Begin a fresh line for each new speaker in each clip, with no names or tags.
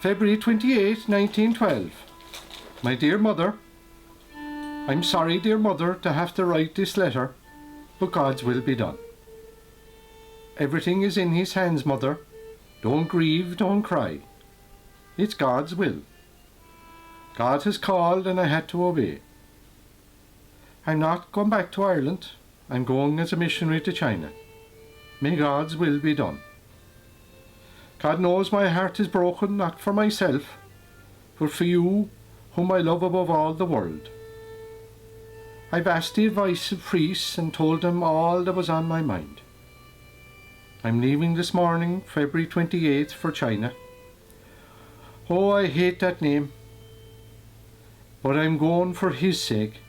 February 28, 1912. My dear mother, I'm sorry, dear mother, to have to write this letter, but God's will be done. Everything is in His hands, mother. Don't grieve, don't cry. It's God's will. God has called and I had to obey. I'm not going back to Ireland. I'm going as a missionary to China. May God's will be done. God knows my heart is broken, not for myself, but for you, whom I love above all the world. I've asked the advice of priests and told them all that was on my mind. I'm leaving this morning, February 28th, for China. Oh, I hate that name. But I'm going for His sake,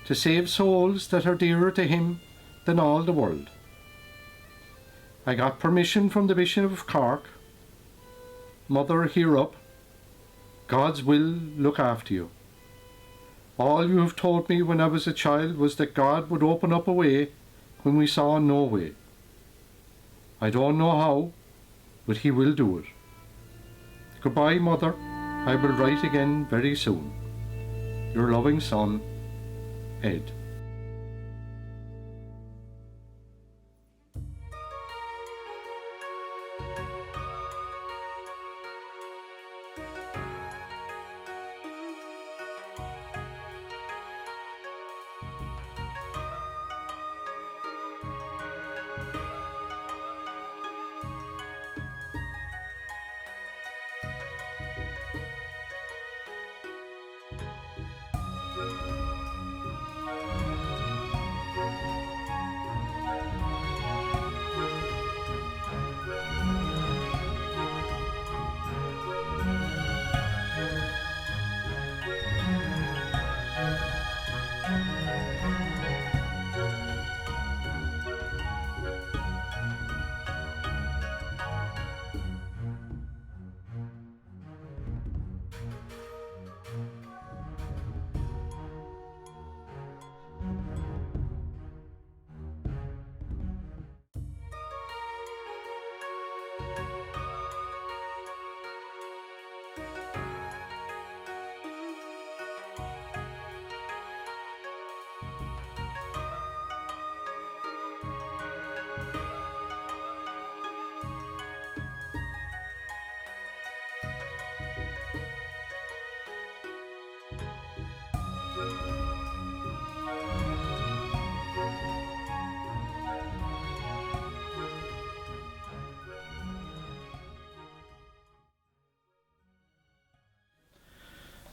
to save souls that are dearer to Him than all the world. I got permission from the Bishop of Cork. Mother, hear up. God's will look after you. All you have told me when I was a child was that God would open up a way when we saw no way. I don't know how, but He will do it. Goodbye, Mother. I will write again very soon. Your loving son, Ed.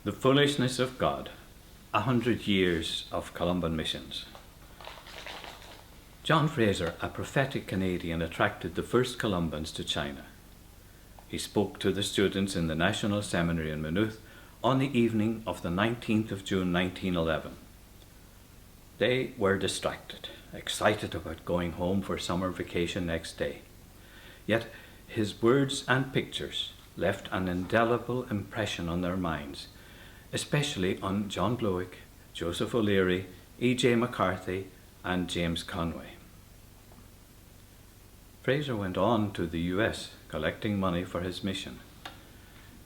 The Foolishness of God, 100 Years of Columban Missions. John Fraser, a prophetic Canadian, attracted the first Columbans to China. He spoke to the students in the National Seminary in Maynooth on the evening of the 19th of June 1911. They were distracted, excited about going home for summer vacation next day. Yet his words and pictures left an indelible impression on their minds, especially on John Blowick, Joseph O'Leary, E.J. McCarthy, and James Conway. Fraser went on to the US, collecting money for his mission.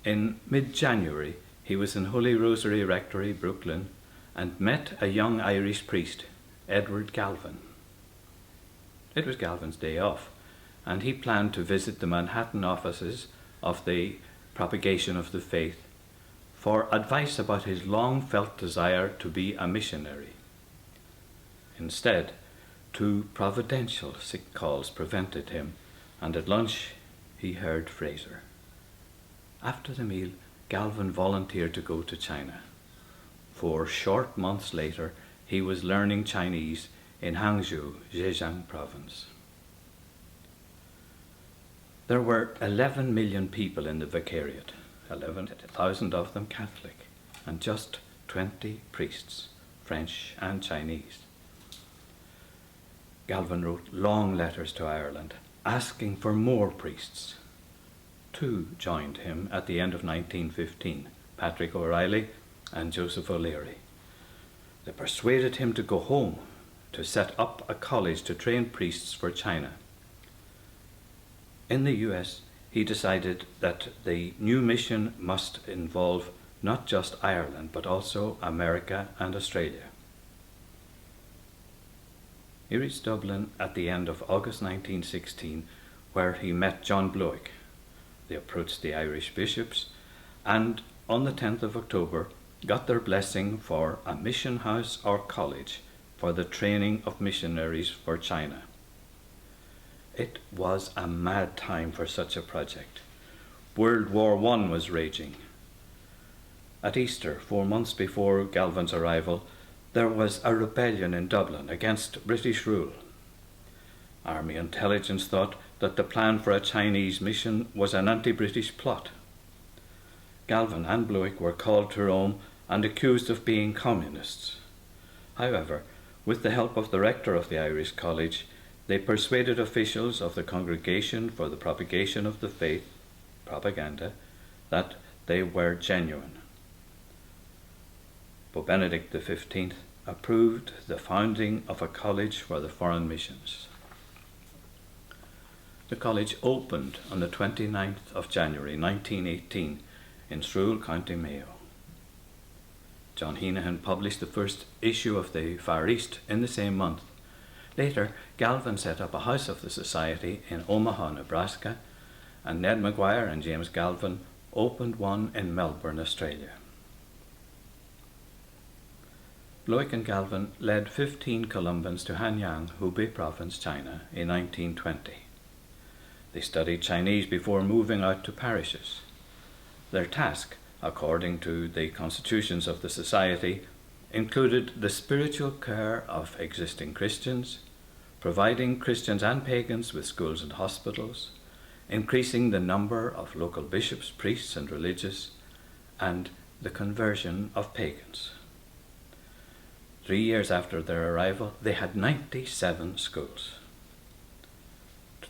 In mid-January, he was in Holy Rosary Rectory, Brooklyn, and met a young Irish priest, Edward Galvin. It was Galvin's day off, and he planned to visit the Manhattan offices of the Propagation of the Faith for advice about his long-felt desire to be a missionary. Instead, 2 providential sick calls prevented him, and at lunch he heard Fraser. After the meal, Galvin volunteered to go to China. 4 short months later, he was learning Chinese in Hangzhou, Zhejiang province. There were 11 million people in the vicariate, 11,000 of them Catholic, and just 20 priests, French and Chinese. Galvin wrote long letters to Ireland, asking for more priests. 2 joined him at the end of 1915, Patrick O'Reilly and Joseph O'Leary. They persuaded him to go home, to set up a college to train priests for China. In the US, he decided that the new mission must involve not just Ireland, but also America and Australia. He reached Dublin at the end of August 1916, where he met John Blowick. They approached the Irish bishops, and on the 10th of October got their blessing for a mission house or college for the training of missionaries for China. It was a mad time for such a project. World War I was raging. At Easter, 4 months before Galvin's arrival, there was a rebellion in Dublin against British rule. Army intelligence thought that the plan for a Chinese mission was an anti-British plot. Galvin and Blowick were called to Rome and accused of being communists. However, with the help of the rector of the Irish College, they persuaded officials of the Congregation for the Propagation of the Faith, propaganda, that they were genuine. Pope Benedict XV approved the founding of a college for the foreign missions. The college opened on the 29th of January 1918 in Shrule, County Mayo. John Heenahan published the first issue of the Far East in the same month. Later, Galvin set up a house of the society in Omaha, Nebraska, and Ned Maguire and James Galvin opened one in Melbourne, Australia. Blowick and Galvin led 15 Columbans to Hanyang, Hubei Province, China, in 1920. They studied Chinese before moving out to parishes. Their task, according to the constitutions of the society, included the spiritual care of existing Christians, providing Christians and pagans with schools and hospitals, increasing the number of local bishops, priests, and religious, and the conversion of pagans. 3 years after their arrival, they had 97 schools.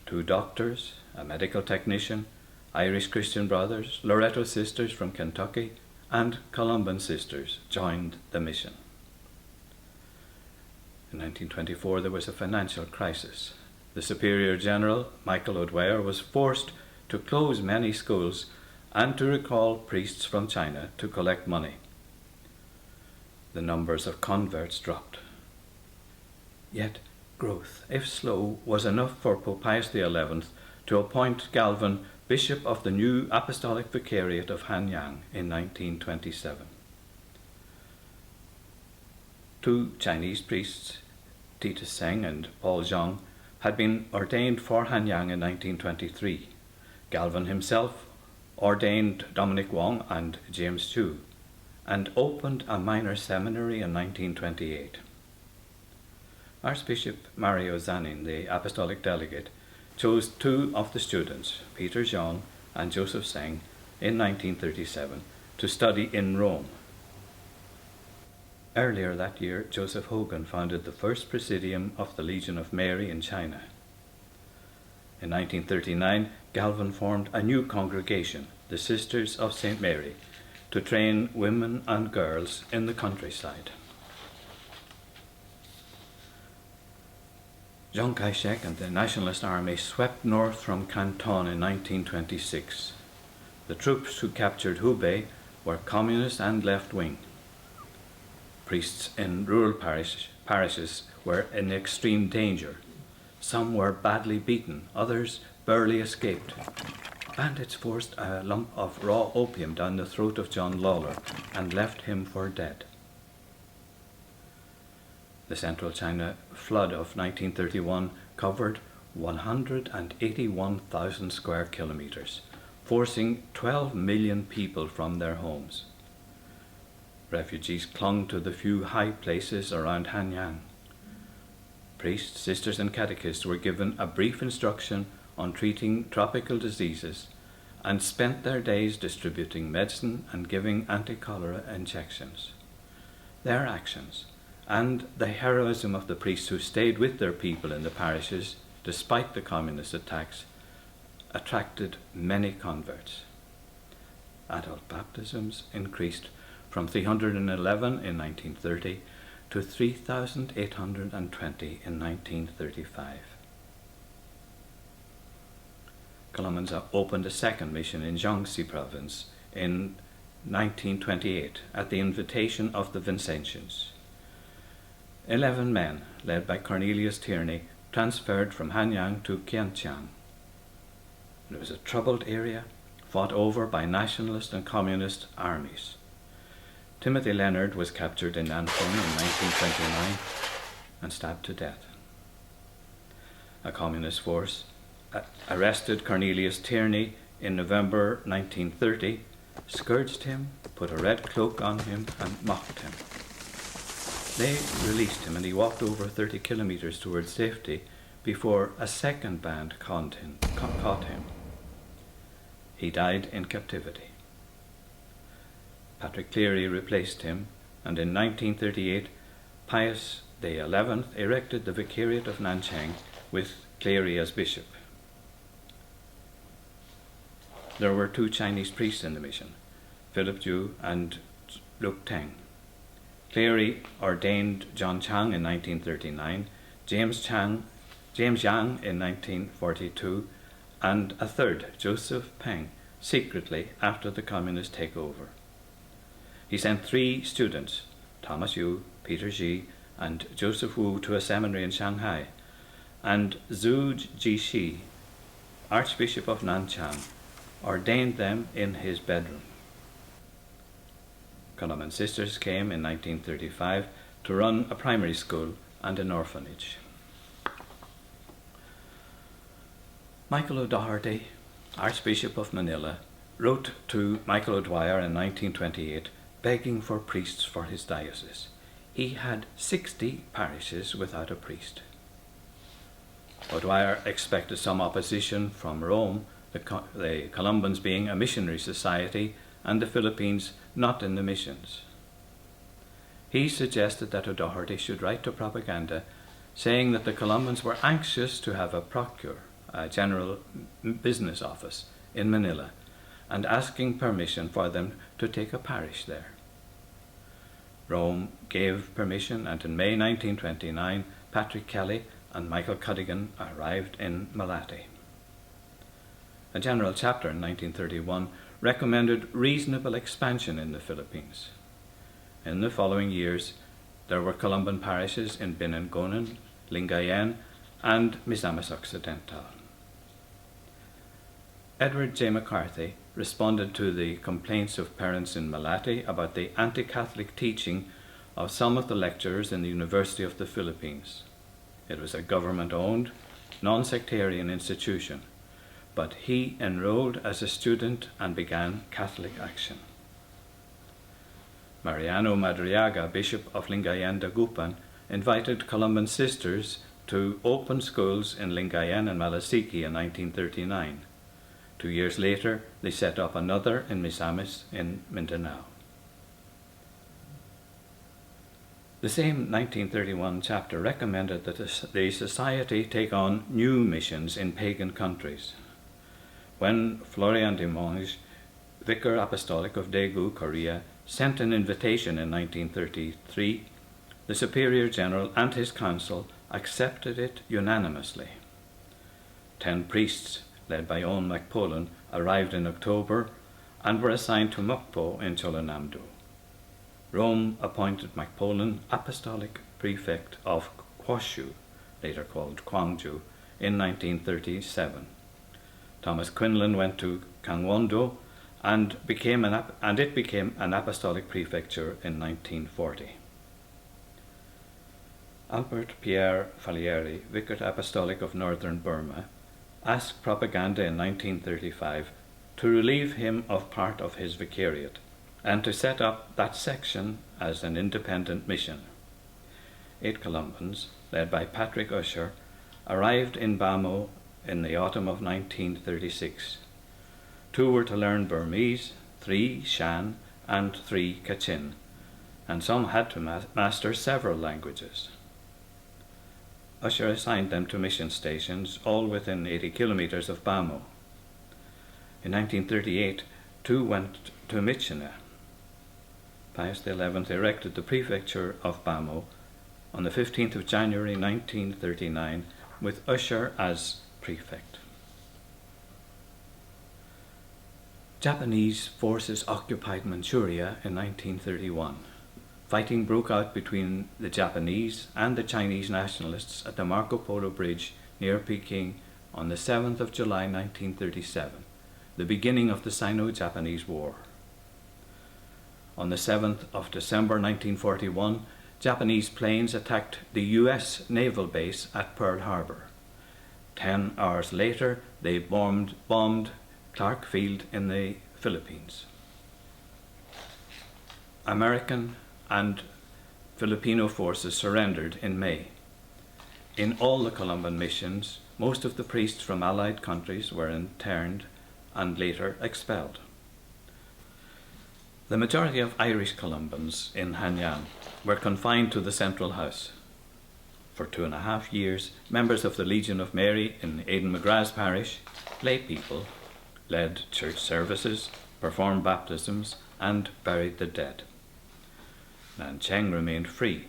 2 doctors, a medical technician, Irish Christian brothers, Loretto sisters from Kentucky, and Columban sisters joined the mission. In 1924, there was a financial crisis. The Superior General, Michael O'Dwyer, was forced to close many schools and to recall priests from China to collect money. The numbers of converts dropped. Yet growth, if slow, was enough for Pope Pius XI to appoint Galvin Bishop of the new Apostolic Vicariate of Hanyang in 1927. 2 Chinese priests, Titus Seng and Paul Zhang, had been ordained for Hanyang in 1923. Galvin himself ordained Dominic Wong and James Chu, and opened a minor seminary in 1928. Archbishop Mario Zanin, the apostolic delegate, chose 2 of the students, Peter Zhang and Joseph Seng, in 1937 to study in Rome. Earlier that year, Joseph Hogan founded the first Presidium of the Legion of Mary in China. In 1939, Galvin formed a new congregation, the Sisters of St. Mary, to train women and girls in the countryside. Chiang Kai-shek and the Nationalist Army swept north from Canton in 1926. The troops who captured Hubei were communist and left-wing. Priests in rural parishes were in extreme danger. Some were badly beaten, others barely escaped. Bandits forced a lump of raw opium down the throat of John Lawler and left him for dead. The Central China flood of 1931 covered 181,000 square kilometers, forcing 12 million people from their homes. Refugees clung to the few high places around Hanyang. Priests, sisters, and catechists were given a brief instruction on treating tropical diseases and spent their days distributing medicine and giving anti-cholera injections. Their actions and the heroism of the priests who stayed with their people in the parishes despite the communist attacks attracted many converts. Adult baptisms increased from 311 in 1930 to 3,820 in 1935. Columbans opened a second mission in Jiangxi province in 1928 at the invitation of the Vincentians. 11 men, led by Cornelius Tierney, transferred from Hanyang to Qianqiang. It was a troubled area, fought over by nationalist and communist armies. Timothy Leonard was captured in Nanfeng in 1929 and stabbed to death. A communist force arrested Cornelius Tierney in November 1930, scourged him, put a red cloak on him, and mocked him. They released him and he walked over 30 kilometers towards safety before a second band caught him. He died in captivity. Patrick Cleary replaced him, and in 1938 Pius XI erected the Vicariate of Nanchang with Cleary as bishop. There were 2 Chinese priests in the mission, Philip Ju and Luk Teng. Cleary ordained John Chang in 1939, James Yang in 1942, and a third, Joseph Peng, secretly after the communist takeover. He sent 3 students, Thomas Yu, Peter Ji, and Joseph Wu, to a seminary in Shanghai, and Zhu Jishi, Archbishop of Nanchang, ordained them in his bedroom. Columban sisters came in 1935 to run a primary school and an orphanage. Michael O'Doherty, Archbishop of Manila, wrote to Michael O'Dwyer in 1928 begging for priests for his diocese. He had 60 parishes without a priest. O'Dwyer expected some opposition from Rome, the Columbans being a missionary society and the Philippines not in the missions. He suggested that O'Doherty should write to propaganda saying that the Columbans were anxious to have a procure, a general business office in Manila, and asking permission for them to take a parish there. Rome gave permission, and in May 1929 Patrick Kelly and Michael Cuddigan arrived in Malate. A general chapter in 1931 recommended reasonable expansion in the Philippines. In the following years, there were Columban parishes in Binangonan, Lingayen, and Misamis Occidental. Edward J. McCarthy responded to the complaints of parents in Malate about the anti-Catholic teaching of some of the lecturers in the University of the Philippines. It was a government-owned, non-sectarian institution, but he enrolled as a student and began Catholic action. Mariano Madriaga, Bishop of Lingayen Dagupan, invited Columban sisters to open schools in Lingayen and Malasiki in 1939. 2 years later, they set up another in Misamis in Mindanao. The same 1931 chapter recommended that the society take on new missions in pagan countries. When Florian de Monge, Vicar Apostolic of Daegu, Korea, sent an invitation in 1933, the Superior General and his council accepted it unanimously. 10 priests, led by Owen MacPollan, arrived in October and were assigned to Mukpo in Cholanamdo. Rome appointed MacPollan Apostolic Prefect of Kwashu, later called Kwangju, in 1937. Thomas Quinlan went to Kangwondo and it became an apostolic prefecture in 1940. Albert Pierre Falieri, Vicar Apostolic of Northern Burma, asked propaganda in 1935 to relieve him of part of his vicariate and to set up that section as an independent mission. 8 Columbans, led by Patrick Usher, arrived in Bamo in the autumn of 1936. 2 were to learn Burmese, 3 Shan, and 3 Kachin, and some had to master several languages. Usher assigned them to mission stations, all within 80 kilometers of Bamo. In 1938, 2 went to Michina. Pius XI erected the prefecture of Bamo on the 15th of January 1939 with Usher as prefect. Japanese forces occupied Manchuria in 1931. Fighting broke out between the Japanese and the Chinese nationalists at the Marco Polo Bridge near Peking on the 7th of July 1937, the beginning of the Sino-Japanese War. On the 7th of December 1941, Japanese planes attacked the US naval base at Pearl Harbor. 10 hours later, they bombed Clark Field in the Philippines. American and Filipino forces surrendered in May. In all the Columban missions, most of the priests from Allied countries were interned and later expelled. The majority of Irish Columbans in Hanyang were confined to the Central House. For 2.5 years, members of the Legion of Mary in Aidan McGrath's parish, lay people, led church services, performed baptisms, and buried the dead. Nanchang remained free.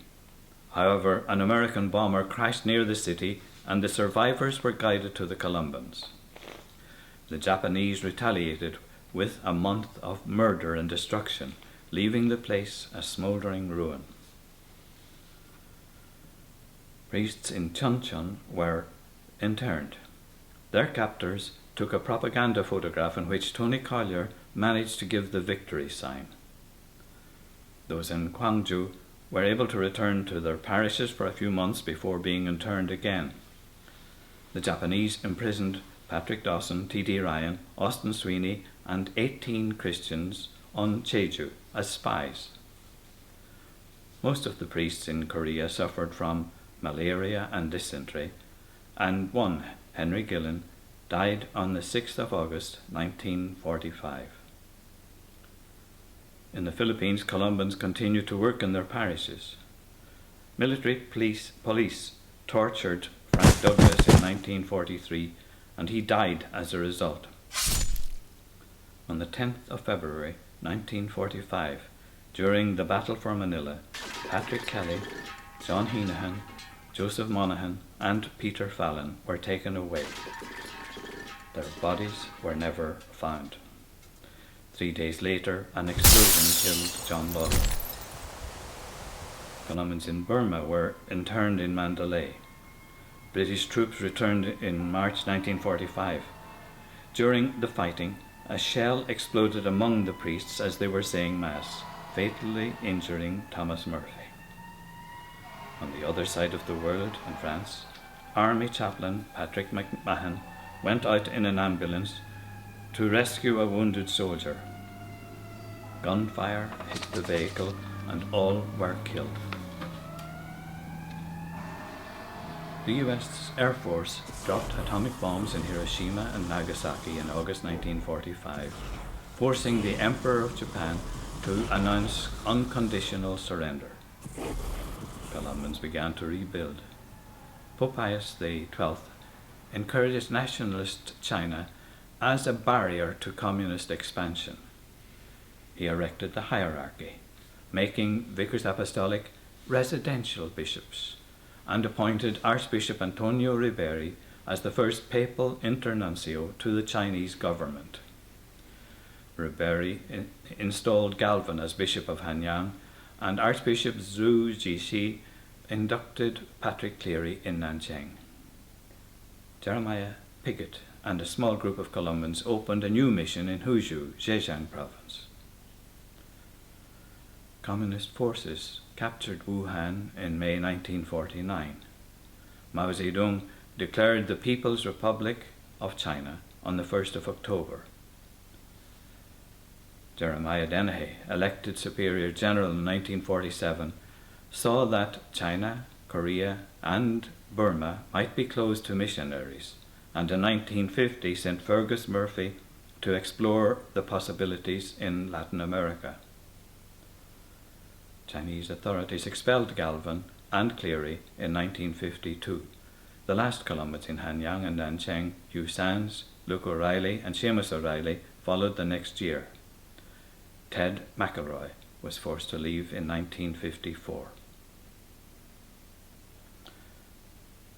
However, an American bomber crashed near the city and the survivors were guided to the Columbans. The Japanese retaliated with a month of murder and destruction, leaving the place a smouldering ruin. Priests in Chuncheon were interned. Their captors took a propaganda photograph in which Tony Collier managed to give the victory sign. Those in Gwangju were able to return to their parishes for a few months before being interned again. The Japanese imprisoned Patrick Dawson, T.D. Ryan, Austin Sweeney, and 18 Christians on Jeju as spies. Most of the priests in Korea suffered from malaria and dysentery, and one, Henry Gillen, died on the 6th of August 1945. In the Philippines, Columbans continued to work in their parishes. Military police tortured Frank Douglas in 1943, and he died as a result. On the 10th of February 1945, during the Battle for Manila, Patrick Kelly, John Heenahan, Joseph Monaghan, and Peter Fallon were taken away. Their bodies were never found. 3 days later, an explosion killed John Lawler. Columbans in Burma were interned in Mandalay. British troops returned in March 1945. During the fighting, a shell exploded among the priests as they were saying Mass, fatally injuring Thomas Murphy. On the other side of the world, in France, Army chaplain Patrick McMahon went out in an ambulance to rescue a wounded soldier. Gunfire hit the vehicle and all were killed. The US Air Force dropped atomic bombs in Hiroshima and Nagasaki in August 1945, forcing the Emperor of Japan to announce unconditional surrender. Columbans began to rebuild. Pope Pius XII encouraged nationalist China as a barrier to communist expansion. He erected the hierarchy, making vicars apostolic residential bishops, and appointed Archbishop Antonio Riberi as the first papal internuncio to the Chinese government. Riberi installed Galvin as Bishop of Hanyang, and Archbishop Zhu Jixi inducted Patrick Cleary in Nanchang. Jeremiah Piggott and a small group of Columbans opened a new mission in Huzhou, Zhejiang province. Communist forces captured Wuhan in May 1949. Mao Zedong declared the People's Republic of China on the 1st of October. Jeremiah Dennehy, elected Superior General in 1947, saw that China, Korea, and Burma might be closed to missionaries, and in 1950 sent Fergus Murphy to explore the possibilities in Latin America. Chinese authorities expelled Galvin and Cleary in 1952. The last Columbans in Hanyang and Nanchang, Hugh Sands, Luke O'Reilly, and Seamus O'Reilly, followed the next year. Ted McElroy was forced to leave in 1954.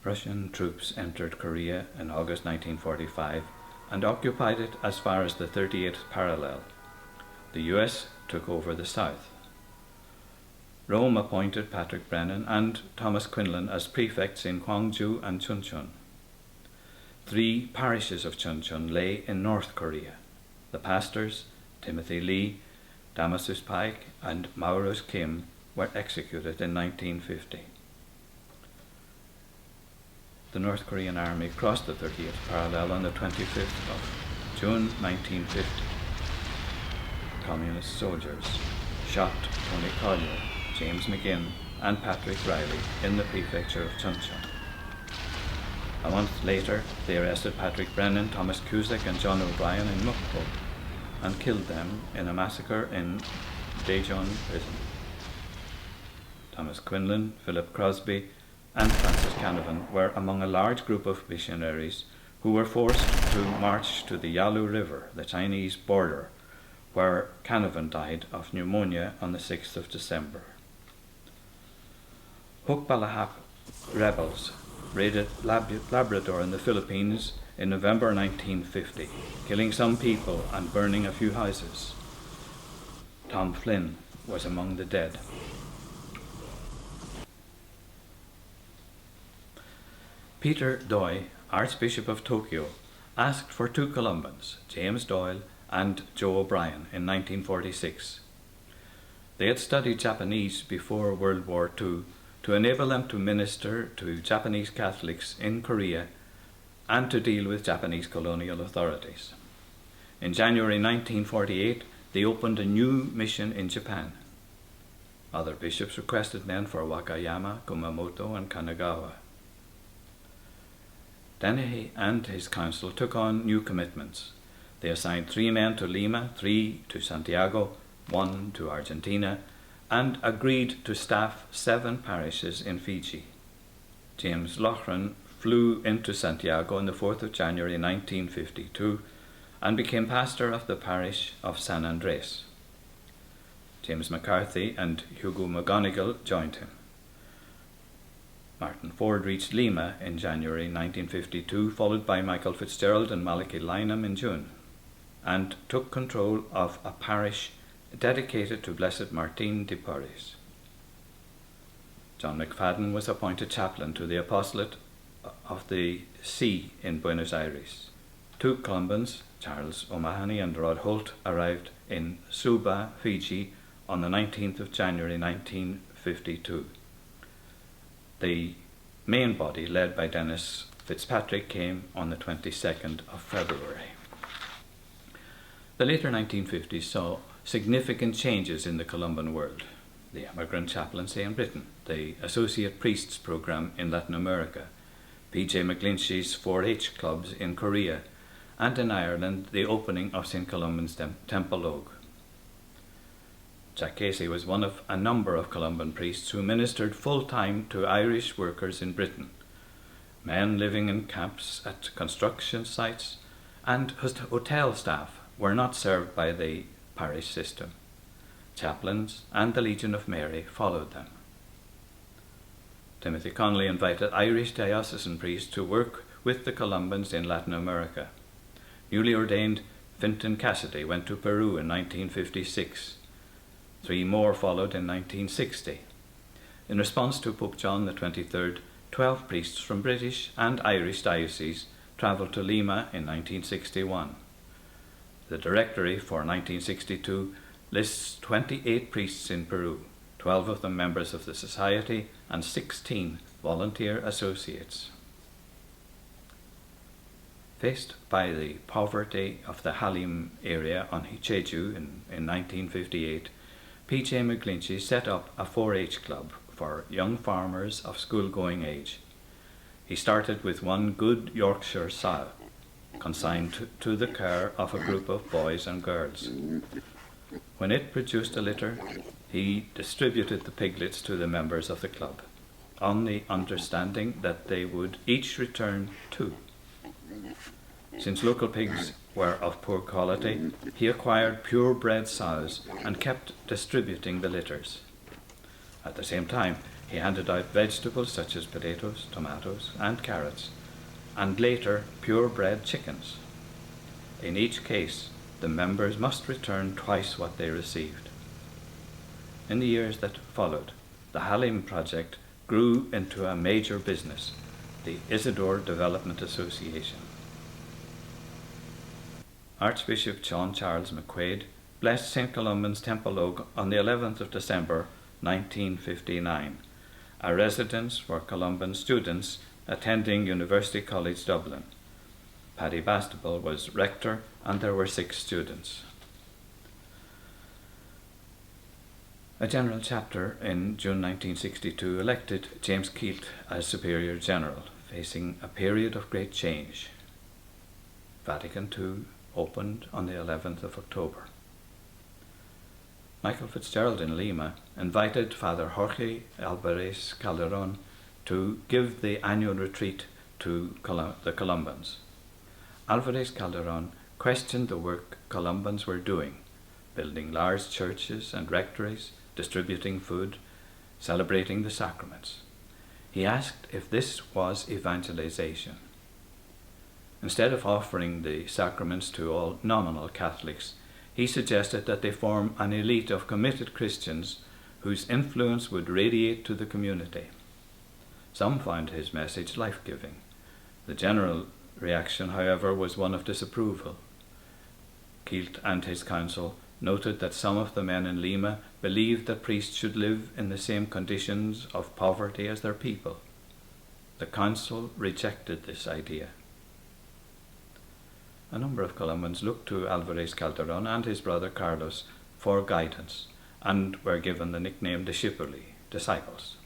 Russian troops entered Korea in August 1945 and occupied it as far as the 38th parallel. The US took over the south. Rome appointed Patrick Brennan and Thomas Quinlan as prefects in Gwangju and Chuncheon. 3 parishes of Chuncheon lay in North Korea. The pastors, Timothy Lee, Damasus Pike, and Maurus Kim, were executed in 1950. The North Korean army crossed the 30th parallel on the 25th of June 1950. Communist soldiers shot Tony Collier, James McGinn, and Patrick Riley in the prefecture of Chuncheon. A month later, they arrested Patrick Brennan, Thomas Cusack, and John O'Brien in Mukpo and killed them in a massacre in Daejeon prison. Thomas Quinlan, Philip Crosby, and Francis Canavan were among a large group of missionaries who were forced to march to the Yalu River, the Chinese border, where Canavan died of pneumonia on the 6th of December. Hukbalahap rebels raided Labrador in the Philippines in November 1950, killing some people and burning a few houses. Tom Flynn was among the dead. Peter Doi, Archbishop of Tokyo, asked for 2 Columbans, James Doyle and Joe O'Brien, in 1946. They had studied Japanese before World War II to enable them to minister to Japanese Catholics in Korea and to deal with Japanese colonial authorities. In January 1948, they opened a new mission in Japan. Other bishops requested men for Wakayama, Kumamoto, and Kanagawa. Dennehy and his council took on new commitments. They assigned 3 men to Lima, 3 to Santiago, 1 to Argentina, and agreed to staff 7 parishes in Fiji. James Loughran flew into Santiago on the 4th of January 1952 and became pastor of the parish of San Andres. James McCarthy and Hugo McGonigal joined him. Martin Ford reached Lima in January 1952, followed by Michael Fitzgerald and Malachi Lynham in June, and took control of a parish dedicated to Blessed Martin de Porres. John McFadden was appointed chaplain to the Apostolate of the Sea in Buenos Aires. 2 Columbans, Charles O'Mahony and Rod Holt, arrived in Suba, Fiji, on the 19th of January 1952. The main body, led by Dennis Fitzpatrick, came on the 22nd of February. The later 1950s saw significant changes in the Columban world. The emigrant chaplaincy in Britain, the associate priests program in Latin America, P.J. McGlinchey's 4-H clubs in Korea, and in Ireland the opening of St. Columban's Temple Ogue. Jack Casey was one of a number of Columban priests who ministered full-time to Irish workers in Britain, men living in camps at construction sites, and hotel staff were not served by the parish system. Chaplains and the Legion of Mary followed them. Timothy Connolly invited Irish diocesan priests to work with the Columbans in Latin America. Newly ordained Finton Cassidy went to Peru in 1956. 3 more followed in 1960. In response to Pope John XXIII, 12 priests from British and Irish dioceses travelled to Lima in 1961. The directory for 1962 lists 28 priests in Peru, 12 of them members of the Society and 16 volunteer associates. Faced by the poverty of the Halim area on Jeju in 1958, P.J. McGlinchey set up a 4-H club for young farmers of school-going age. He started with 1 good Yorkshire sow, consigned to the care of a group of boys and girls. When it produced a litter, he distributed the piglets to the members of the club, on the understanding that they would each return 2. Since local pigs were of poor quality, he acquired purebred sows and kept distributing the litters. At the same time, he handed out vegetables such as potatoes, tomatoes, and carrots, and later purebred chickens. In each case, the members must return twice what they received. In the years that followed, the Halim project grew into a major business, the Isidore Development Association. Archbishop John Charles McQuaid blessed St. Columban's Temple Oak on the 11th of December 1959, a residence for Columban students attending University College Dublin. Paddy Bastable was rector and there were 6 students. A general chapter in June 1962 elected James Keelt as Superior General, facing a period of great change. Vatican II opened on the 11th of October. Michael Fitzgerald in Lima invited Father Jorge Alvarez Calderon to give the annual retreat to the Columbans. Alvarez Calderon questioned the work Columbans were doing, building large churches and rectories, distributing food, celebrating the sacraments. He asked if this was evangelization. Instead of offering the sacraments to all nominal Catholics, he suggested that they form an elite of committed Christians whose influence would radiate to the community. Some found his message life-giving. The general reaction, however, was one of disapproval. Keelt and his council noted that some of the men in Lima believed that priests should live in the same conditions of poverty as their people. The council rejected this idea. A number of Columbans looked to Alvarez Calderon and his brother Carlos for guidance and were given the nickname Discipuli, disciples.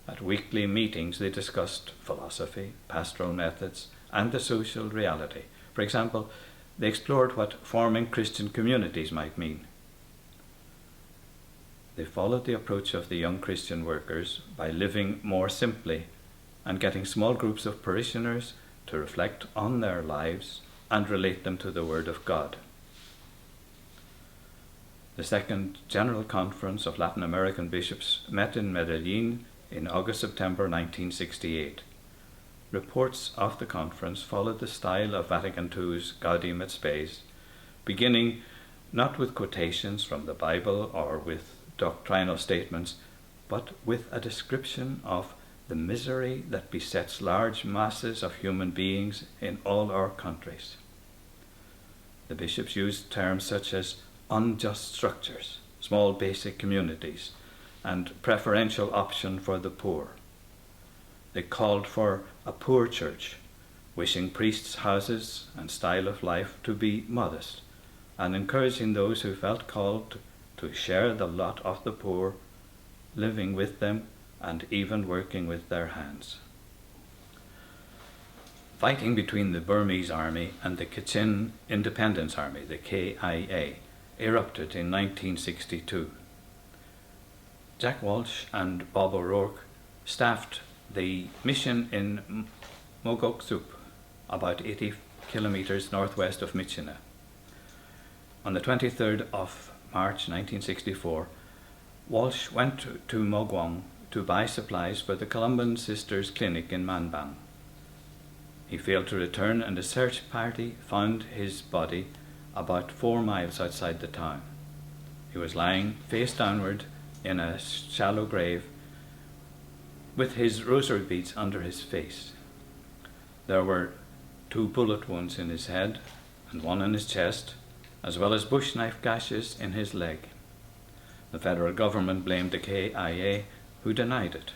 At weekly meetings they discussed philosophy, pastoral methods, and the social reality. For example, they explored what forming Christian communities might mean. They followed the approach of the young Christian workers by living more simply and getting small groups of parishioners to reflect on their lives and relate them to the Word of God. The Second General Conference of Latin American Bishops met in Medellin in August-September 1968. Reports of the conference followed the style of Vatican II's Gaudium et Spes, beginning not with quotations from the Bible or with doctrinal statements, but with a description of the misery that besets large masses of human beings in all our countries. The bishops used terms such as unjust structures, small basic communities, and preferential option for the poor. They called for a poor church, wishing priests' houses and style of life to be modest, and encouraging those who felt called to share the lot of the poor, living with them and even working with their hands. Fighting between the Burmese army and the Kachin Independence Army, the KIA, erupted in 1962. Jack Walsh and Bob O'Rourke staffed the mission in Mogoksup, about 80 kilometers northwest of Myitkyina. On the 23rd of March 1964, Walsh went to Mogwong to buy supplies for the Columban Sisters Clinic in Manbang. He failed to return and a search party found his body about 4 miles outside the town. He was lying face downward in a shallow grave with his rosary beads under his face. There were 2 bullet wounds in his head and 1 in his chest, as well as bush knife gashes in his leg. The federal government blamed the KIA, who denied it.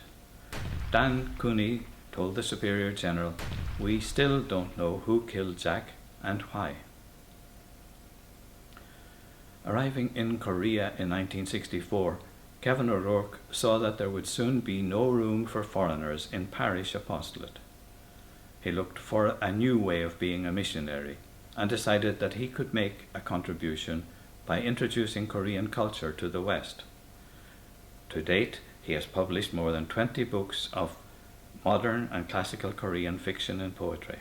Dan Cooney told the Superior General, "We still don't know who killed Jack and why." Arriving in Korea in 1964, Kevin O'Rourke saw that there would soon be no room for foreigners in parish apostolate. He looked for a new way of being a missionary and decided that he could make a contribution by introducing Korean culture to the West. To date, he has published more than 20 books of modern and classical Korean fiction and poetry.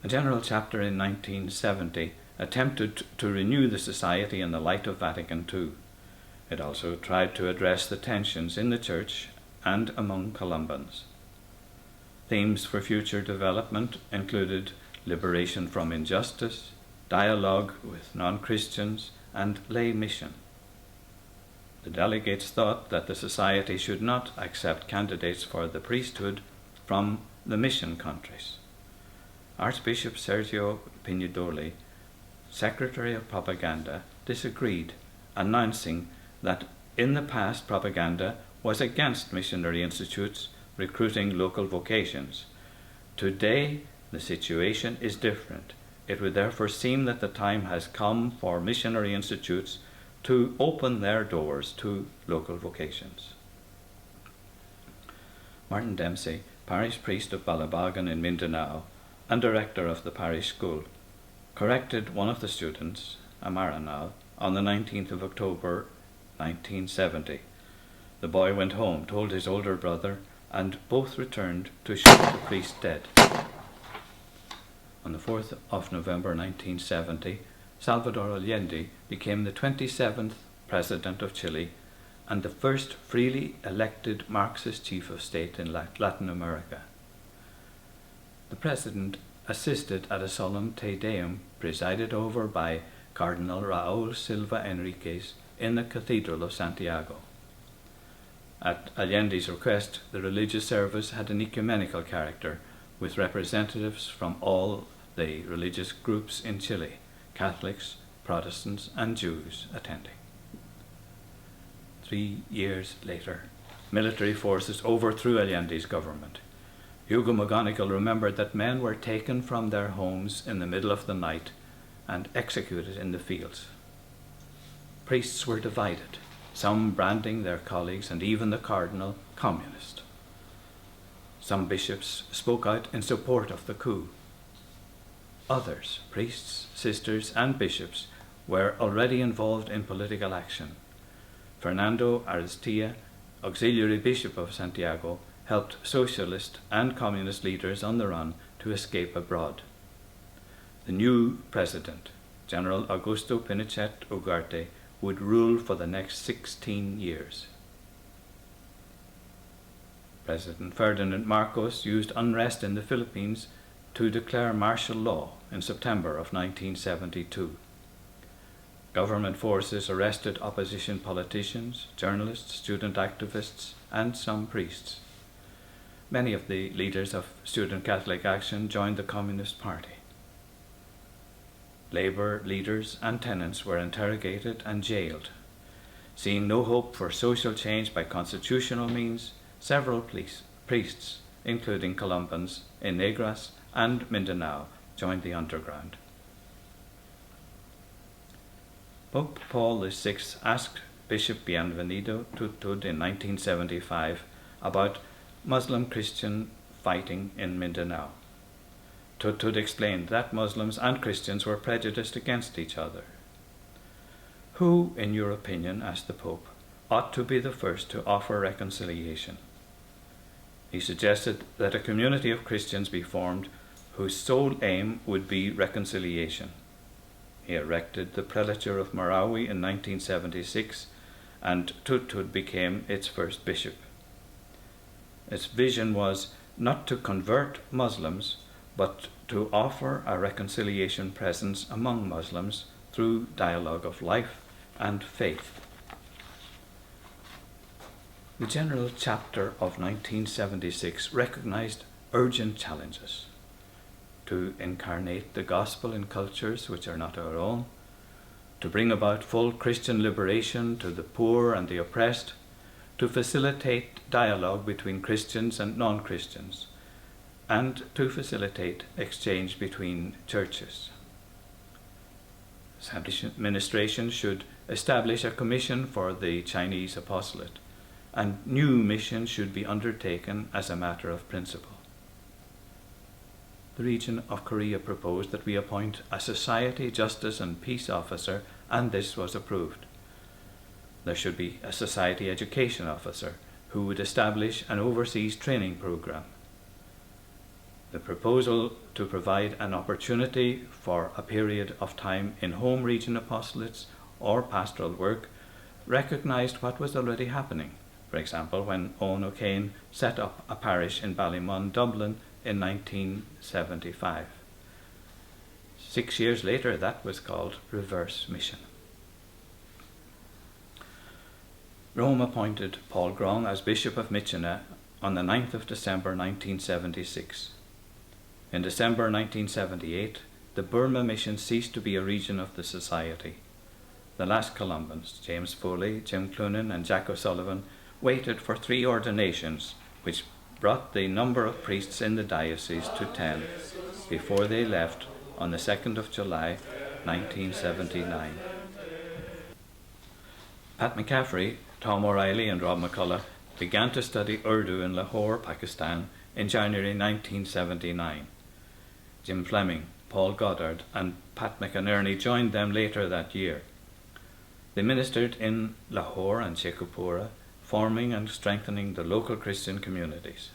A general chapter in 1970 attempted to renew the society in the light of Vatican II. It also tried to address the tensions in the Church and among Columbans. Themes for future development included liberation from injustice, dialogue with non-Christians, and lay mission. The delegates thought that the society should not accept candidates for the priesthood from the mission countries. Archbishop Sergio Pinedoli, Secretary of Propaganda, disagreed, announcing that in the past propaganda was against missionary institutes recruiting local vocations. Today, the situation is different. It would therefore seem that the time has come for missionary institutes to open their doors to local vocations. Martin Dempsey, parish priest of Balabagan in Mindanao and director of the parish school, corrected one of the students, Amaranal, on the 19th of October 1970. The boy went home, told his older brother, and both returned to shoot the priest dead. On the 4th of November 1970, Salvador Allende became the 27th President of Chile and the first freely elected Marxist chief of state in Latin America. The President assisted at a solemn Te Deum presided over by Cardinal Raúl Silva Enriquez in the Cathedral of Santiago. At Allende's request, the religious service had an ecumenical character, with representatives from all the religious groups in Chile, Catholics, Protestants, and Jews attending. 3 years later, military forces overthrew Allende's government. Hugo McGonigal remembered that men were taken from their homes in the middle of the night and executed in the fields. Priests were divided, some branding their colleagues and even the cardinal communist. Some bishops spoke out in support of the coup. Others, priests, sisters, and bishops, were already involved in political action. Fernando Aristia, auxiliary bishop of Santiago, helped socialist and communist leaders on the run to escape abroad. The new president, General Augusto Pinochet Ugarte, would rule for the next 16 years. President Ferdinand Marcos used unrest in the Philippines to declare martial law in September of 1972. Government forces arrested opposition politicians, journalists, student activists, and some priests. Many of the leaders of Student Catholic Action joined the Communist Party. Labour leaders and tenants were interrogated and jailed. Seeing no hope for social change by constitutional means, several priests, including Colombans in Negras and Mindanao, joined the underground. Pope Paul VI asked Bishop Bienvenido Tutud in 1975 about Muslim-Christian fighting in Mindanao. Tutud explained that Muslims and Christians were prejudiced against each other. Who, in your opinion, asked the Pope, ought to be the first to offer reconciliation? He suggested that a community of Christians be formed whose sole aim would be reconciliation. He erected the Prelature of Marawi in 1976, and Tutud became its first bishop. Its vision was not to convert Muslims, but to offer a reconciliation presence among Muslims through dialogue of life and faith. The General Chapter of 1976 recognized urgent challenges to incarnate the gospel in cultures which are not our own, to bring about full Christian liberation to the poor and the oppressed, to facilitate dialogue between Christians and non-Christians, and to facilitate exchange between churches. The administration should establish a commission for the Chinese apostolate, and new missions should be undertaken as a matter of principle. The region of Korea proposed that we appoint a society, justice and peace officer, and this was approved. There should be a society education officer who would establish an overseas training program. The proposal to provide an opportunity for a period of time in home region apostolates or pastoral work recognized what was already happening. For example, when Owen O'Kane set up a parish in Ballymun, Dublin in 1975. 6 years later, that was called reverse mission. Rome appointed Paul Grong as Bishop of Myitkyina on the 9th of December 1976. In December 1978, the Burma mission ceased to be a region of the Society. The last Columbans, James Foley, Jim Clunan and Jack O'Sullivan, waited for 3 ordinations, which brought the number of priests in the diocese to 10 before they left on the 2nd of July 1979. Pat McCaffrey, Tom O'Reilly and Rob McCullough began to study Urdu in Lahore, Pakistan in January 1979. Jim Fleming, Paul Goddard and Pat McInerney joined them later that year. They ministered in Lahore and Sheikhupura, forming and strengthening the local Christian communities.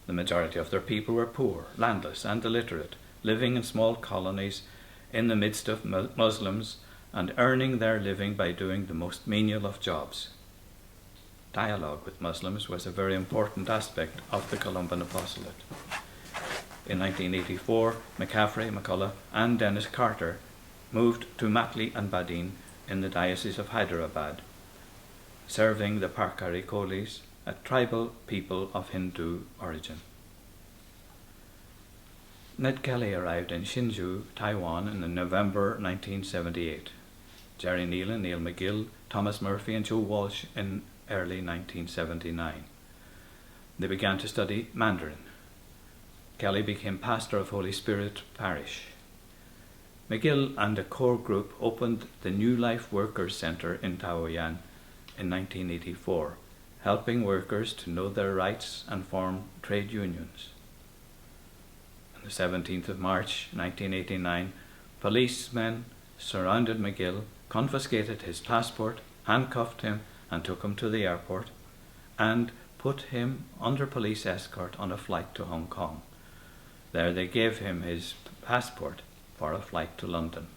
The majority of their people were poor, landless and illiterate, living in small colonies in the midst of Muslims and earning their living by doing the most menial of jobs. Dialogue with Muslims was a very important aspect of the Columban apostolate. In 1984, McCaffrey, McCullough and Dennis Carter moved to Matli and Badin in the Diocese of Hyderabad, serving the Parkari Kolis, a tribal people of Hindu origin. Ned Kelly arrived in Hsinchu, Taiwan in November 1978. Jerry Nealon, Neil McGill, Thomas Murphy and Joe Walsh in early 1979. They began to study Mandarin. Kelly became pastor of Holy Spirit Parish. McGill and a core group opened the New Life Workers Centre in Taoyuan in 1984, helping workers to know their rights and form trade unions. On the 17th of March 1989, policemen surrounded McGill, confiscated his passport, handcuffed him and took him to the airport, and put him under police escort on a flight to Hong Kong. There they gave him his passport for a flight to London.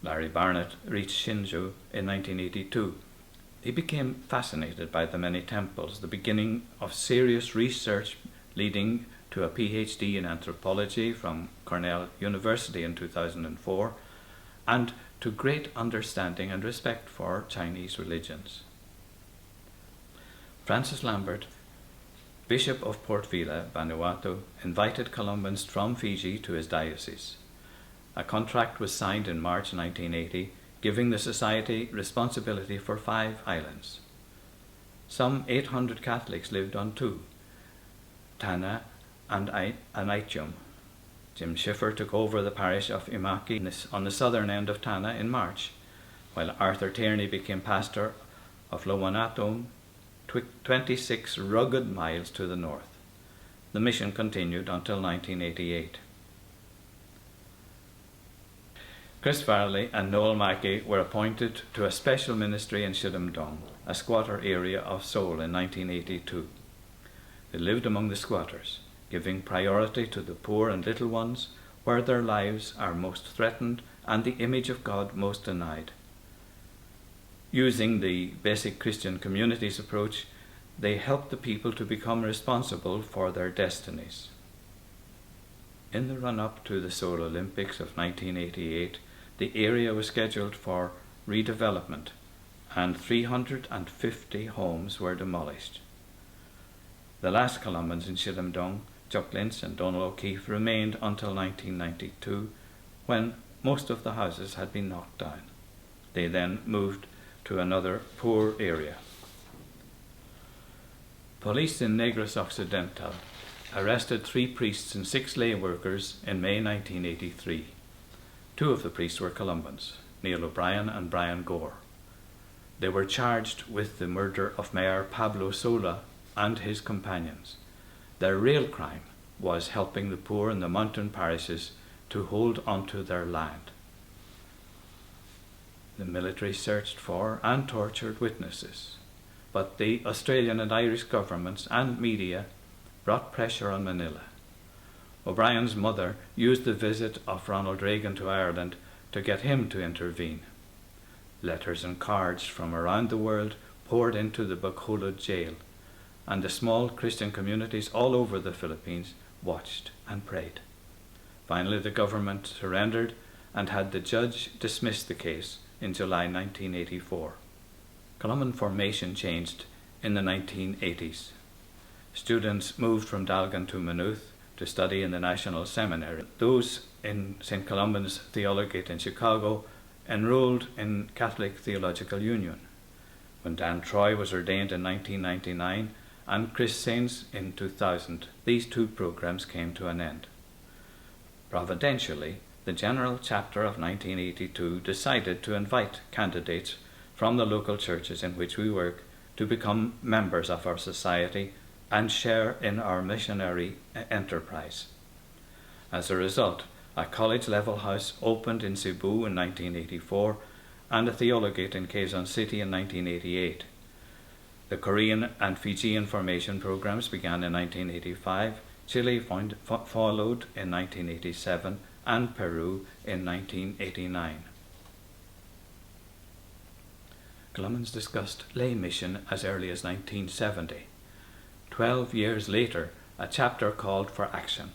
Larry Barnett reached Hsinchu in 1982. He became fascinated by the many temples, the beginning of serious research leading to a PhD in anthropology from Cornell University in 2004, and to great understanding and respect for Chinese religions. Francis Lambert, Bishop of Port Vila, Vanuatu, invited Columbans from Fiji to his diocese. A contract was signed in March 1980, giving the Society responsibility for 5 islands. Some 800 Catholics lived on 2, Tana and Anaitium. Jim Schiffer took over the parish of Imaki on the southern end of Tana in March, while Arthur Tierney became pastor of Lowanatum, 26 rugged miles to the north. The mission continued until 1988. Chris Farley and Noel Mackey were appointed to a special ministry in Shidamdong, a squatter area of Seoul, in 1982. They lived among the squatters, giving priority to the poor and little ones where their lives are most threatened and the image of God most denied. Using the basic Christian communities approach, they helped the people to become responsible for their destinies. In the run-up to the Seoul Olympics of 1988, the area was scheduled for redevelopment and 350 homes were demolished. The last Columbans in Shidamdong, Chuck Lynch and Donald O'Keefe, remained until 1992, when most of the houses had been knocked down. They then moved to another poor area. Police in Negros Occidental arrested 3 priests and 6 lay workers in May 1983. 2 of the priests were Columbans, Neil O'Brien and Brian Gore. They were charged with the murder of Mayor Pablo Sola and his companions. Their real crime was helping the poor in the mountain parishes to hold onto their land. The military searched for and tortured witnesses, but the Australian and Irish governments and media brought pressure on Manila. O'Brien's mother used the visit of Ronald Reagan to Ireland to get him to intervene. Letters and cards from around the world poured into the Bacolod jail, and the small Christian communities all over the Philippines watched and prayed. Finally, the government surrendered and had the judge dismiss the case in July 1984. Columban formation changed in the 1980s. Students moved from Dalgan to Maynooth to study in the National Seminary. Those in St. Columban's Theologate in Chicago enrolled in Catholic Theological Union. When Dan Troy was ordained in 1999 and Chris Sains in 2000, these two programs came to an end. Providentially, the General Chapter of 1982 decided to invite candidates from the local churches in which we work to become members of our society and share in our missionary enterprise. As a result, a college-level house opened in Cebu in 1984 and a theologate in Quezon City in 1988. The Korean and Fijian formation programs began in 1985, Chile followed in 1987, and Peru in 1989. Columban's discussed lay mission as early as 1970. 12 years later, a chapter called for action.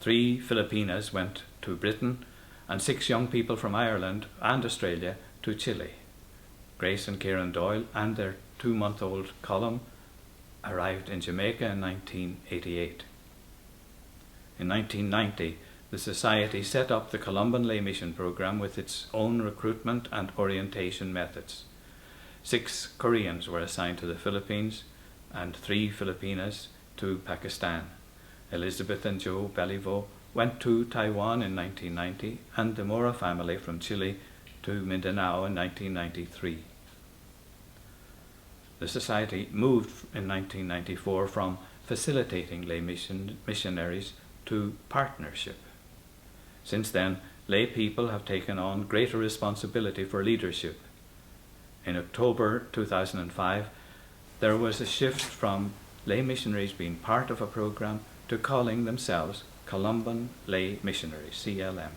3 Filipinas went to Britain and 6 young people from Ireland and Australia to Chile. Grace and Kieran Doyle and their 2-month-old Colum arrived in Jamaica in 1988. In 1990, the Society set up the Columban Lay Mission Program with its own recruitment and orientation methods. 6 Koreans were assigned to the Philippines and 3 Filipinas to Pakistan. Elizabeth and Joe Beliveau went to Taiwan in 1990 and the Mora family from Chile to Mindanao in 1993. The Society moved in 1994 from facilitating lay missionaries to partnership. Since then, lay people have taken on greater responsibility for leadership. In October 2005, there was a shift from lay missionaries being part of a program to calling themselves Columban Lay Missionaries, CLM.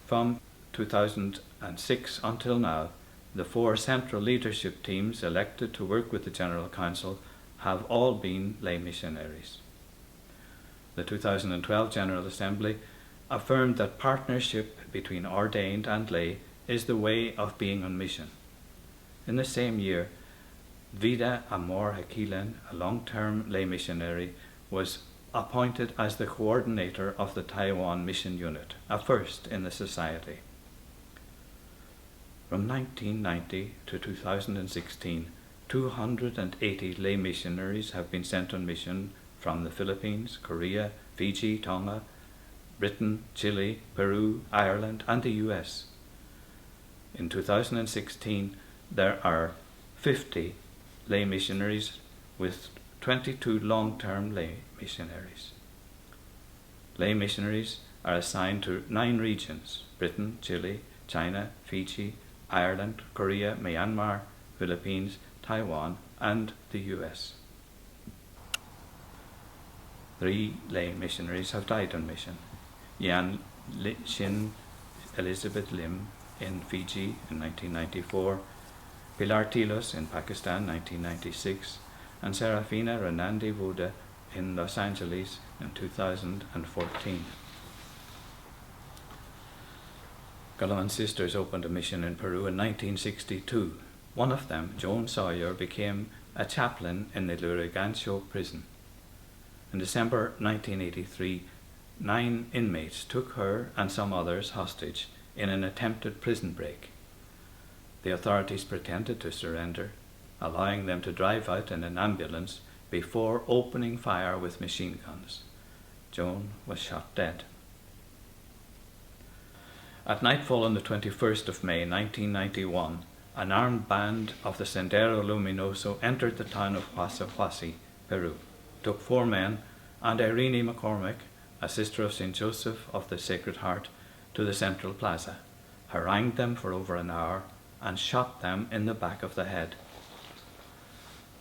From 2006 until now, the 4 central leadership teams elected to work with the General Council have all been lay missionaries. The 2012 General Assembly affirmed that partnership between ordained and lay is the way of being on mission. In the same year, Vida Amor Hakilan, a long-term lay missionary, was appointed as the coordinator of the Taiwan Mission Unit, a first in the Society. From 1990 to 2016, 280 lay missionaries have been sent on mission from the Philippines, Korea, Fiji, Tonga, Britain, Chile, Peru, Ireland, and the US. In 2016, there are 50 lay missionaries with 22 long-term lay missionaries. Lay missionaries are assigned to 9 regions: Britain, Chile, China, Fiji, Ireland, Korea, Myanmar, Philippines, Taiwan, and the US. 3 lay missionaries have died on mission: Yan Shin Elizabeth Lim in Fiji in 1994, Pilar Tilos in Pakistan 1996, and Serafina Renandi Voda in Los Angeles in 2014. Columban sisters opened a mission in Peru in 1962. One of them, Joan Sawyer, became a chaplain in the Lurigancho prison. In December 1983, 9 inmates took her and some others hostage in an attempted prison break. The authorities pretended to surrender, allowing them to drive out in an ambulance before opening fire with machine guns. Joan was shot dead. At nightfall on the 21st of May 1991, an armed band of the Sendero Luminoso entered the town of Huasi, Peru, took 4 men and Irene McCormick, a sister of St. Joseph of the Sacred Heart, to the Central Plaza, harangued them for over an hour, and shot them in the back of the head.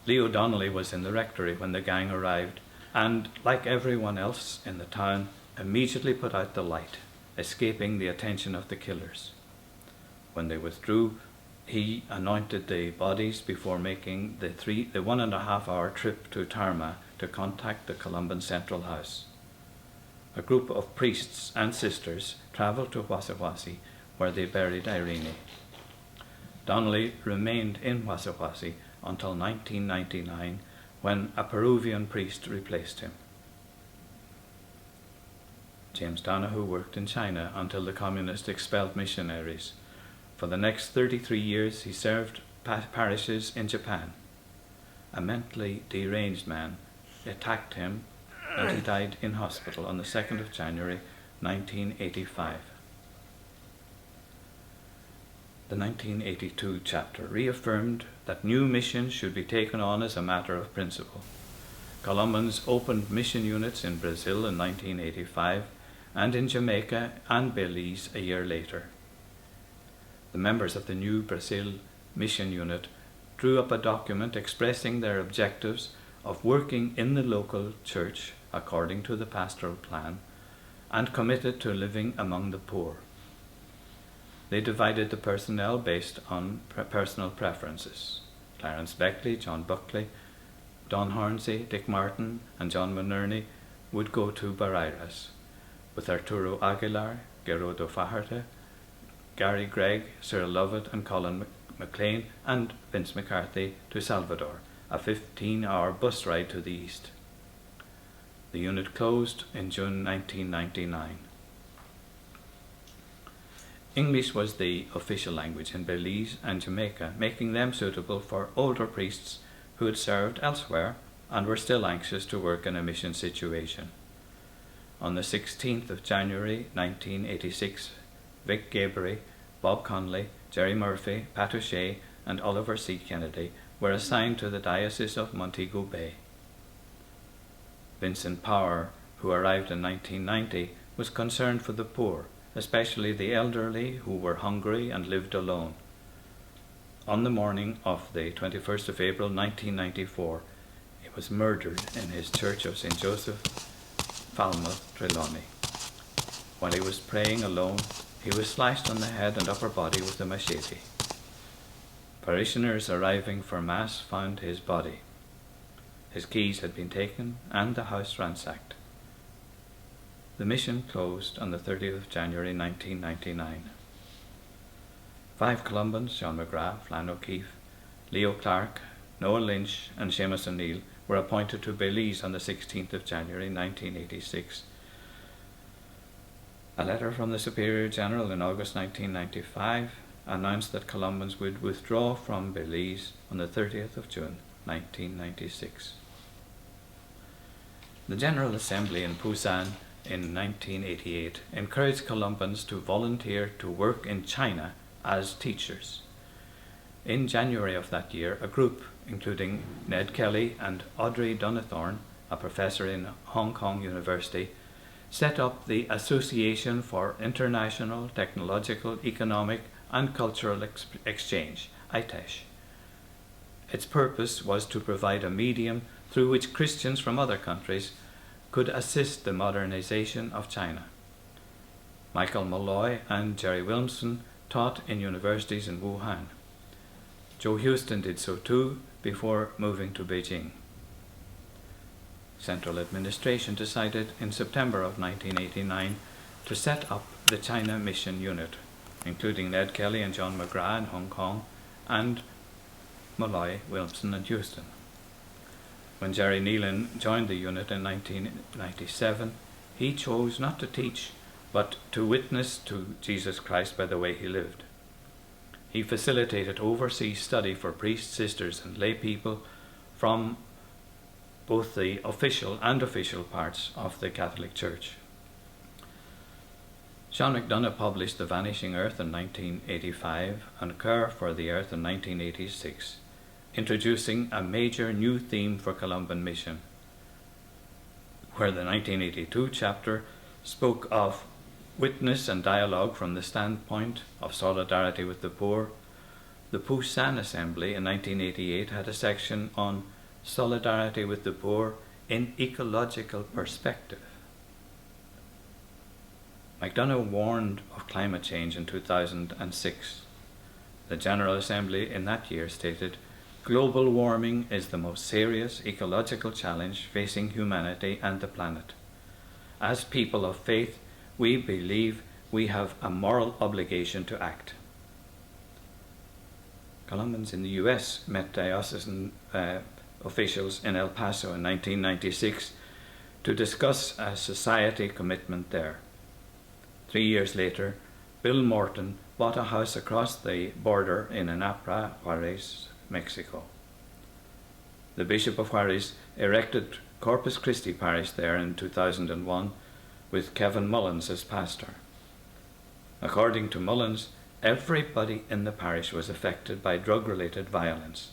Leo Donnelly was in the rectory when the gang arrived, and, like everyone else in the town, immediately put out the light, escaping the attention of the killers. When they withdrew, he anointed the bodies before making the 1.5-hour trip to Tarma to contact the Columban Central House. a group of priests and sisters travelled to Wasiwasi, where they buried Irene. Donnelly remained in Wasiwasi until 1999, when a Peruvian priest replaced him. James Donahue worked in China until the communists expelled missionaries. For the next 33 years he served parishes in Japan. A mentally deranged man attacked him and he died in hospital on the 2nd of January 1985. The 1982 chapter reaffirmed that new missions should be taken on as a matter of principle. Columbans opened mission units in Brazil in 1985 and in Jamaica and Belize a year later. The members of the new Brazil mission unit drew up a document expressing their objectives of working in the local church according to the pastoral plan and committed to living among the poor. They divided the personnel based on personal preferences. Clarence Beckley, John Buckley, Don Hornsey, Dick Martin and John McNerney would go to Barreiras, with Arturo Aguilar, Gerodo Fajardo, Gary Gregg, Cyril Lovett and Colin McLean and Vince McCarthy to Salvador, a 15-hour bus ride to the east. The unit closed in June 1999. English was the official language in Belize and Jamaica, making them suitable for older priests who had served elsewhere and were still anxious to work in a mission situation. On the 16th of January 1986, Vic Gabry, Bob Conley, Jerry Murphy, Pat O'Shea and Oliver C. Kennedy were assigned to the Diocese of Montego Bay. Vincent Power, who arrived in 1990, was concerned for the poor, especially the elderly who were hungry and lived alone. On the morning of the 21st of April 1994, he was murdered in his church of St. Joseph, Falmouth, Trelawney. While he was praying alone, he was slashed on the head and upper body with a machete. Parishioners arriving for Mass found his body. His keys had been taken and the house ransacked. The mission closed on the 30th of January 1999. 5 Columbans, John McGrath, Flann O'Keefe, Leo Clark, Noah Lynch and Seamus O'Neill were appointed to Belize on the 16th of January 1986. A letter from the Superior General in August 1995 announced that Columbans would withdraw from Belize on the 30th of June 1996. The General Assembly in Busan in 1988 encouraged Columbans to volunteer to work in China as teachers. In January of that year, a group including Ned Kelly and Audrey Donathorne, a professor in Hong Kong University, set up the Association for International Technological, Economic and Cultural Exchange, ITESH. Its purpose was to provide a medium through which Christians from other countries could assist the modernization of China. Michael Malloy and Jerry Wilmson taught in universities in Wuhan. Joe Houston did so too before moving to Beijing. Central administration decided in September of 1989 to set up the China Mission Unit, including Ned Kelly and John McGrath in Hong Kong and Malloy, Wilmson and Houston. When Jerry Nealon joined the unit in 1997, he chose not to teach, but to witness to Jesus Christ by the way he lived. He facilitated overseas study for priests, sisters and lay people from both the official and official parts of the Catholic Church. Sean McDonough published The Vanishing Earth in 1985 and Care for the Earth in 1986, introducing a major new theme for Columban mission, where the 1982 chapter spoke of witness and dialogue from the standpoint of solidarity with the poor. The Busan Assembly in 1988 had a section on solidarity with the poor in ecological perspective. McDonough warned of climate change in 2006. The General Assembly in that year stated, "Global warming is the most serious ecological challenge facing humanity and the planet. as people of faith, we believe we have a moral obligation to act. Colombans in the US met diocesan officials in El Paso in 1996 to discuss a society commitment there. 3 years later, Bill Morton bought a house across the border in Anapra, Juarez, Mexico. The Bishop of Juarez erected Corpus Christi Parish there in 2001 with Kevin Mullins as pastor. According to Mullins, everybody in the parish was affected by drug-related violence.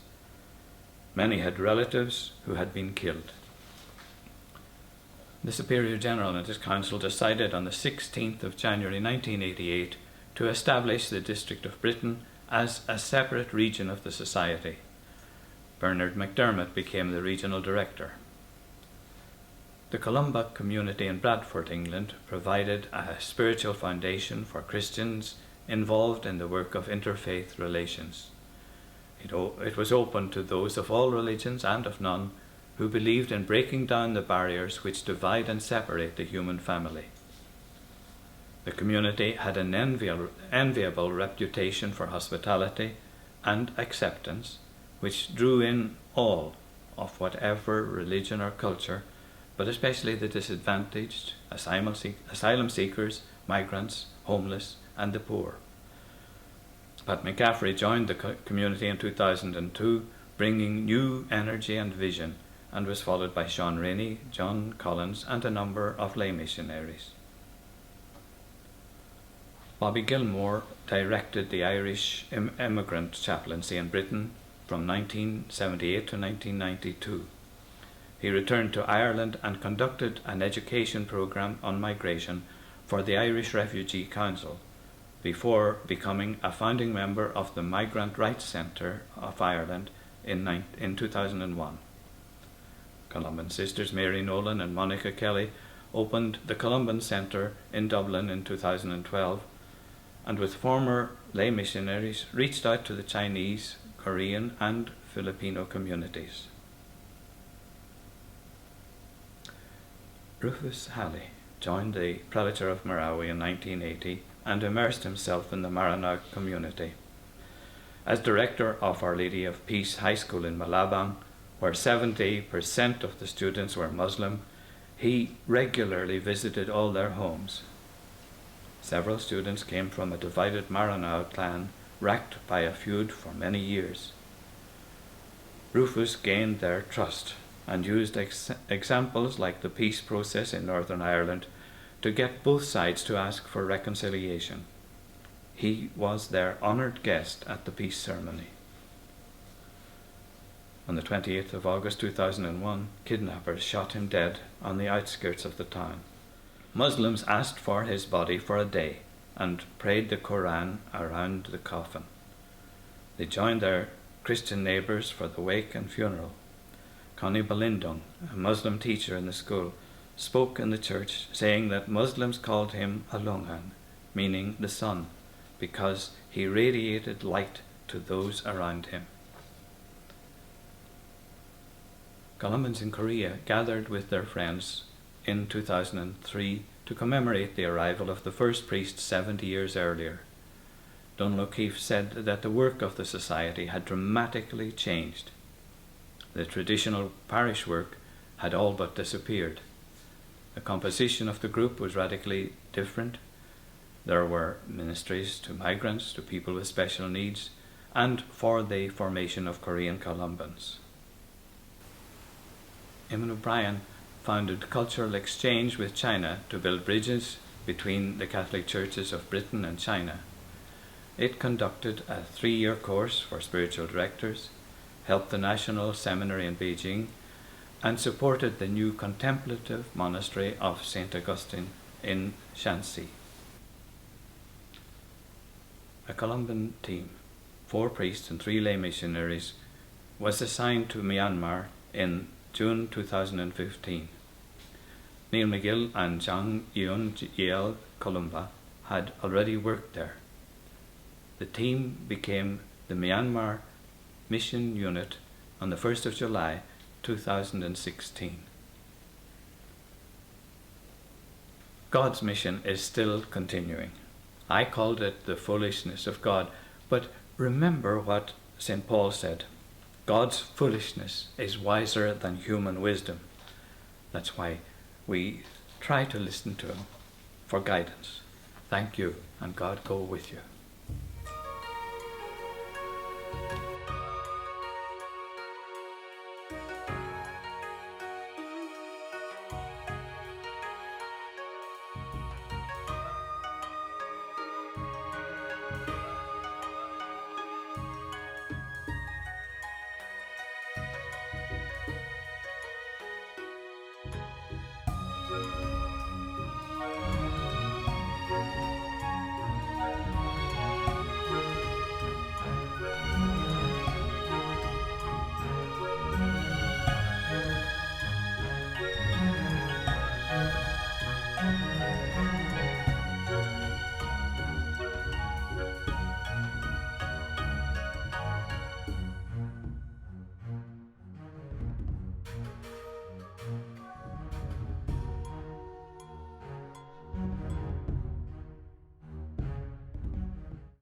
Many had relatives who had been killed. The Superior General and his council decided on the 16th of January 1988 to establish the District of Britain as a separate region of the Society. Bernard McDermott became the regional director. The Columba community in Bradford, England, provided a spiritual foundation for Christians involved in the work of interfaith relations. It was open to those of all religions and of none who believed in breaking down the barriers which divide and separate the human family. The community had an enviable reputation for hospitality and acceptance, which drew in all of whatever religion or culture, but especially the disadvantaged, asylum seekers, migrants, homeless, and the poor. Pat McCaffrey joined the community in 2002, bringing new energy and vision, and was followed by Sean Rainey, John Collins, and a number of lay missionaries. Bobby Gilmore directed the Irish immigrant chaplaincy in Britain from 1978 to 1992. He returned to Ireland and conducted an education programme on migration for the Irish Refugee Council, before becoming a founding member of the Migrant Rights Centre of Ireland in 2001. Columban sisters Mary Nolan and Monica Kelly opened the Columban Centre in Dublin in 2012, and with former lay missionaries reached out to the Chinese, Korean and Filipino communities. Rufus Halley joined the Prelature of Marawi in 1980 and immersed himself in the Maranao community. As director of Our Lady of Peace High School in Malabang, where 70% of the students were Muslim, he regularly visited all their homes. Several students came from a divided Maranao clan racked by a feud for many years. Rufus gained their trust and used examples like the peace process in Northern Ireland to get both sides to ask for reconciliation. He was their honoured guest at the peace ceremony. On the 28th of August 2001, kidnappers shot him dead on the outskirts of the town. Muslims asked for his body for a day and prayed the Quran around the coffin. They joined their Christian neighbours for the wake and funeral. Connie Balindung, a Muslim teacher in the school, spoke in the church saying that Muslims called him Alungan, meaning the sun, because he radiated light to those around him. Columbans in Korea gathered with their friends in 2003 to commemorate the arrival of the first priest 70 years earlier. Donald O'Keefe said that the work of the society had dramatically changed. The traditional parish work had all but disappeared. The composition of the group was radically different. There were ministries to migrants, to people with special needs, and for the formation of Korean Columbans. Eamon O'Brien founded cultural exchange with China to build bridges between the Catholic churches of Britain and China. It conducted a 3-year course for spiritual directors, helped the National Seminary in Beijing, and supported the new contemplative monastery of St. Augustine in Shanxi. A Columban team, 4 priests and 3 lay missionaries, was assigned to Myanmar in June 2015. Neil McGill and Zhang Yun Columba had already worked there. The team became the Myanmar Mission Unit on the 1st of July 2016. God's mission is still continuing. I called it the foolishness of God, but remember what St. Paul said. God's foolishness is wiser than human wisdom. That's why we try to listen to him for guidance. Thank you, and God go with you.